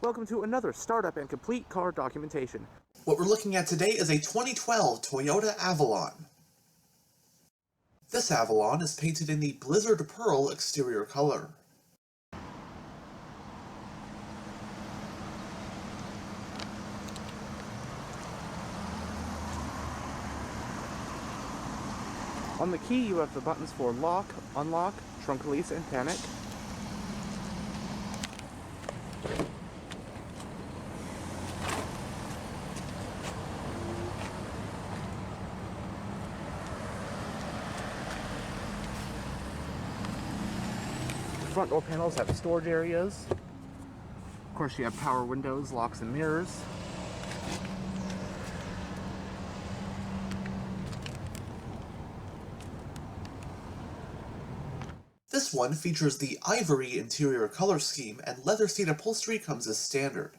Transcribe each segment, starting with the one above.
Welcome to another startup and complete car documentation. What we're looking at today is a 2012 Toyota Avalon. This Avalon is painted in the Blizzard Pearl exterior color. On the key you have the buttons for lock, unlock, trunk release, and panic. Front door panels have storage areas. Of course, you have power windows, locks, and mirrors. This one features the ivory interior color scheme, and leather seat upholstery comes as standard.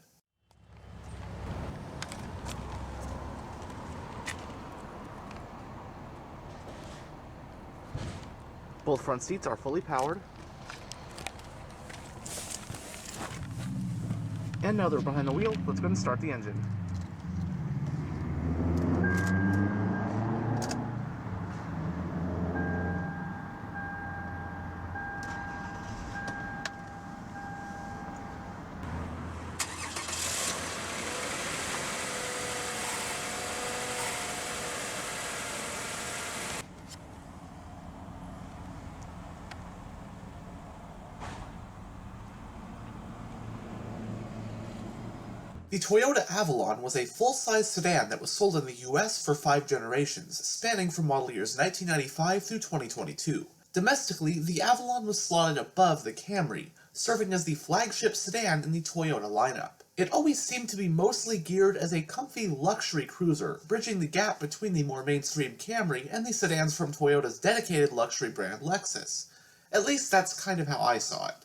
Both front seats are fully powered. And now they're behind the wheel, let's go ahead and start the engine. The Toyota Avalon was a full-size sedan that was sold in the US for 5 generations, spanning from model years 1995 through 2022. Domestically, the Avalon was slotted above the Camry, serving as the flagship sedan in the Toyota lineup. It always seemed to be mostly geared as a comfy luxury cruiser, bridging the gap between the more mainstream Camry and the sedans from Toyota's dedicated luxury brand Lexus. At least that's kind of how I saw it.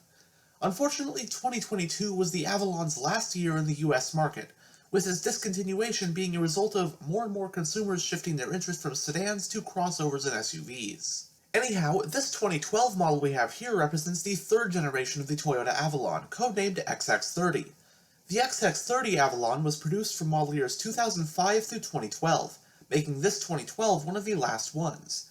Unfortunately, 2022 was the Avalon's last year in the US market, with its discontinuation being a result of more and more consumers shifting their interest from sedans to crossovers and SUVs. Anyhow, this 2012 model we have here represents the third generation of the Toyota Avalon, codenamed XX30. The XX30 Avalon was produced from model years 2005 through 2012, making this 2012 one of the last ones.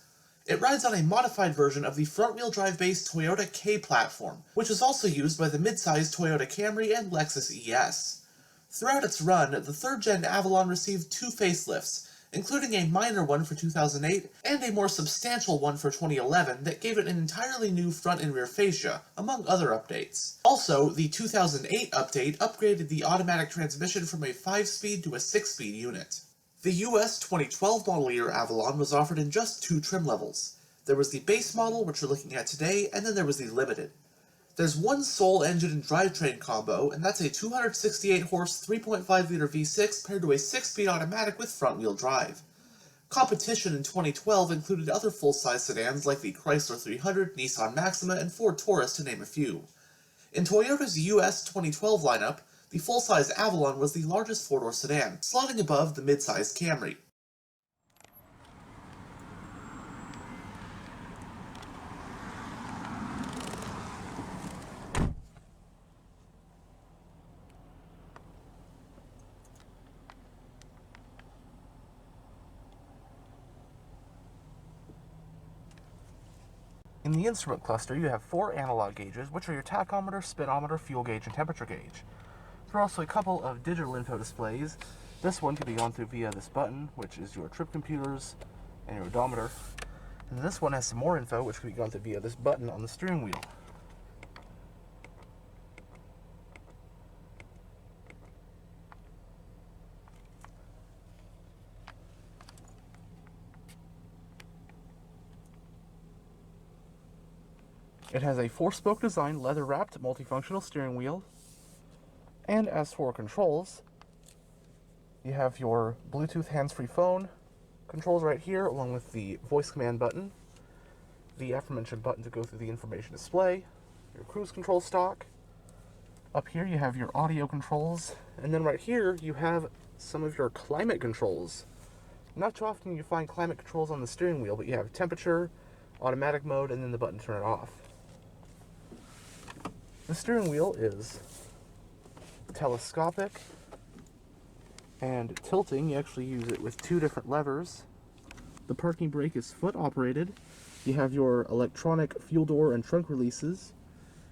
It rides on a modified version of the front-wheel drive-based Toyota K platform, which is also used by the mid-sized Toyota Camry and Lexus ES. Throughout its run, the third-gen Avalon received 2 facelifts, including a minor one for 2008 and a more substantial one for 2011 that gave it an entirely new front and rear fascia, among other updates. Also, the 2008 update upgraded the automatic transmission from a 5-speed to a 6-speed unit. The US 2012 model year Avalon was offered in just 2 trim levels. There was the base model, which we're looking at today, and then there was the limited. There's one sole engine and drivetrain combo, and that's a 268-horse 3.5-liter V6 paired to a 6-speed automatic with front-wheel drive. Competition in 2012 included other full-size sedans like the Chrysler 300, Nissan Maxima, and Ford Taurus, to name a few. In Toyota's US 2012 lineup, the full-size Avalon was the largest 4-door sedan, slotting above the mid-sized Camry. In the instrument cluster, you have 4 analog gauges, which are your tachometer, speedometer, fuel gauge, and temperature gauge. There are also a couple of digital info displays. This one can be gone through via this button, which is your trip computers and your odometer. And this one has some more info, which can be gone through via this button on the steering wheel. It has a 4-spoke design, leather-wrapped, multifunctional steering wheel. And as for controls, you have your Bluetooth hands-free phone controls right here, along with the voice command button, the aforementioned button to go through the information display, your cruise control stalk. Up here you have your audio controls, and then right here you have some of your climate controls. Not too often you find climate controls on the steering wheel, but you have temperature, automatic mode, and then the button to turn it off. The steering wheel is telescopic, and tilting. You actually use it with two different levers. The parking brake is foot operated. You have your electronic fuel door and trunk releases,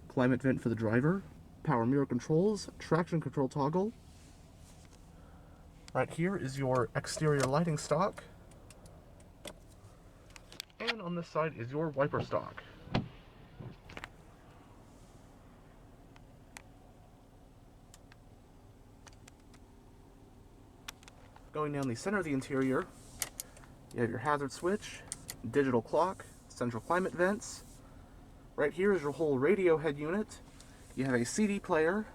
climate vent for the driver, power mirror controls, traction control toggle. Right here is your exterior lighting stock. And on this side is your wiper stock. Going down the center of the interior, you have your hazard switch, digital clock, central climate vents. Right here is your whole radio head unit. You have a CD player,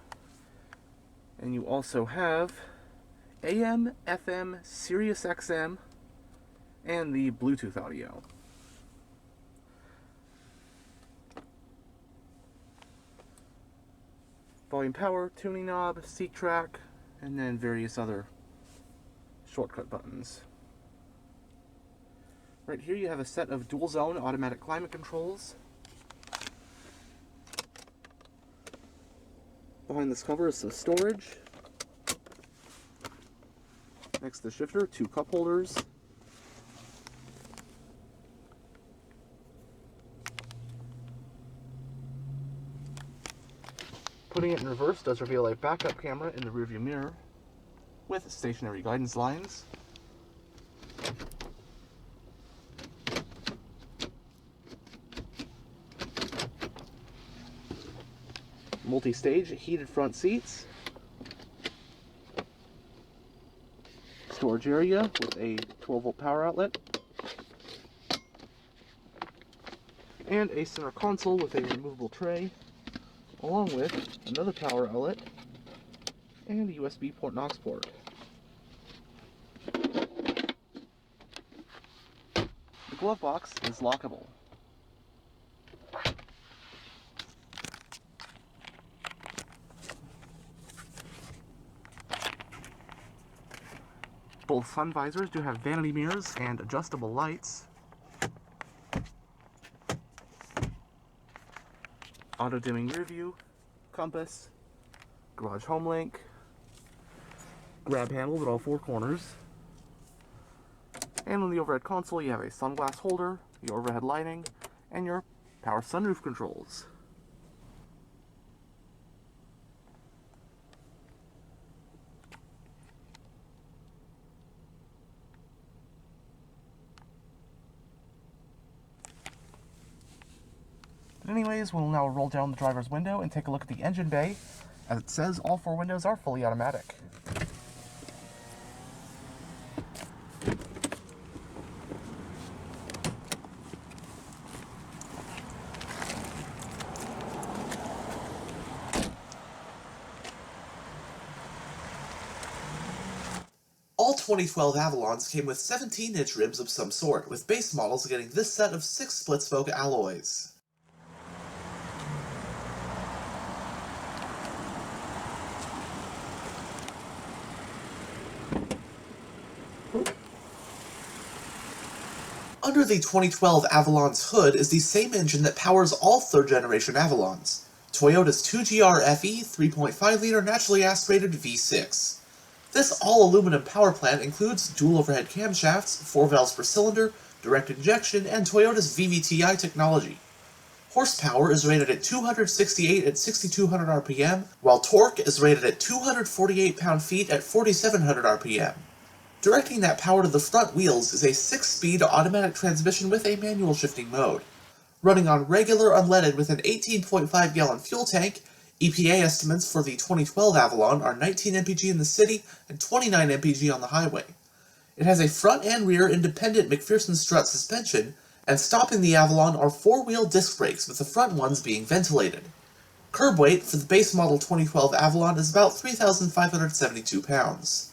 and you also have AM, FM, Sirius XM, and the Bluetooth audio. Volume power, tuning knob, seat track, and then various other shortcut buttons. Right here you have a set of dual zone automatic climate controls. Behind this cover is the storage. Next to the shifter, two cup holders. Putting it in reverse does reveal a backup camera in the rearview mirror with stationary guidance lines. Multi-stage heated front seats. Storage area with a 12-volt power outlet. And a center console with a removable tray, along with another power outlet and a USB port and aux port. The glove box is lockable. Both sun visors do have vanity mirrors and adjustable lights. Auto-dimming rear view, compass, garage home link, grab handles at all four corners. And on the overhead console you have a sunglass holder, your overhead lighting, and your power sunroof controls. Anyways, we'll now roll down the driver's window and take a look at the engine bay. As it says, all four windows are fully automatic. All 2012 Avalons came with 17-inch rims of some sort, with base models getting this set of 6 split-spoke alloys. Under the 2012 Avalon's hood is the same engine that powers all third-generation Avalons, Toyota's 2GR-FE 3.5-liter naturally aspirated V6. This all-aluminum power plant includes dual overhead camshafts, 4 valves per cylinder, direct injection, and Toyota's VVTi technology. Horsepower is rated at 268 at 6,200 RPM, while torque is rated at 248 pound-feet at 4,700 RPM. Directing that power to the front wheels is a 6-speed automatic transmission with a manual shifting mode. Running on regular unleaded with an 18.5-gallon fuel tank, EPA estimates for the 2012 Avalon are 19 mpg in the city and 29 mpg on the highway. It has a front and rear independent McPherson strut suspension, and stopping the Avalon are 4-wheel disc brakes, with the front ones being ventilated. Curb weight for the base model 2012 Avalon is about 3,572 pounds.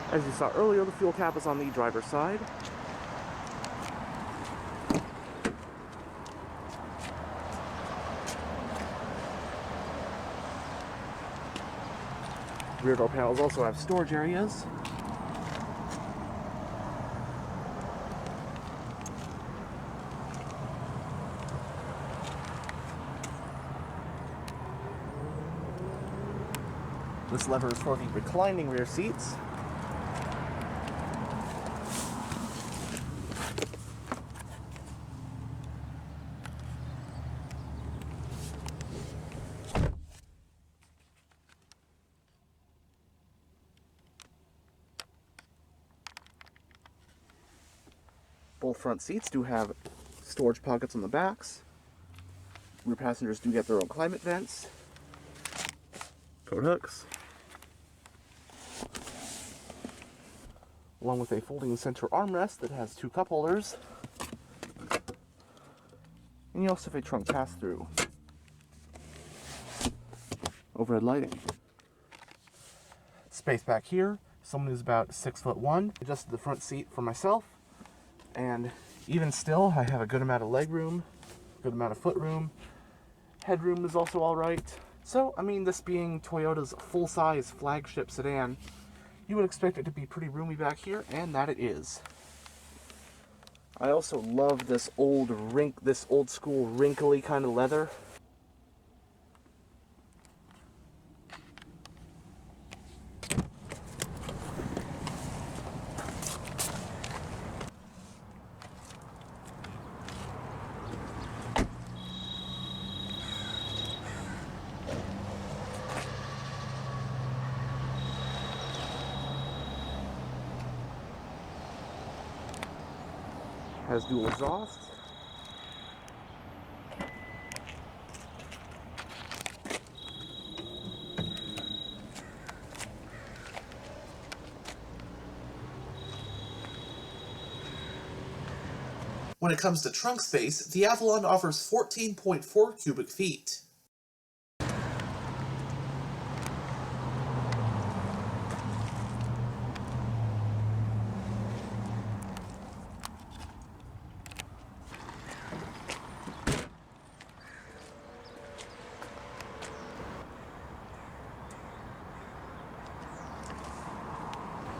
As you saw earlier, the fuel cap is on the driver's side. Rear door panels also have storage areas. This lever is for the reclining rear seats. Both front seats do have storage pockets on the backs. Rear passengers do get their own climate vents, coat hooks, along with a folding center armrest that has 2 cup holders. And you also have a trunk pass-through. Overhead lighting. Space back here. Someone who's about 6'1". Adjusted the front seat for myself. And even still, I have a good amount of leg room, good amount of foot room. Headroom is also alright. So, I mean, this being Toyota's full-size flagship sedan, you would expect it to be pretty roomy back here, and that it is. I also love this old school wrinkly kind of leather. Has dual exhaust. When it comes to trunk space, the Avalon offers 14.4 cubic feet.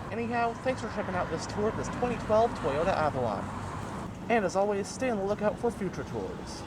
Anyhow, thanks for checking out this tour of this 2012 Toyota Avalon. And as always, stay on the lookout for future tours.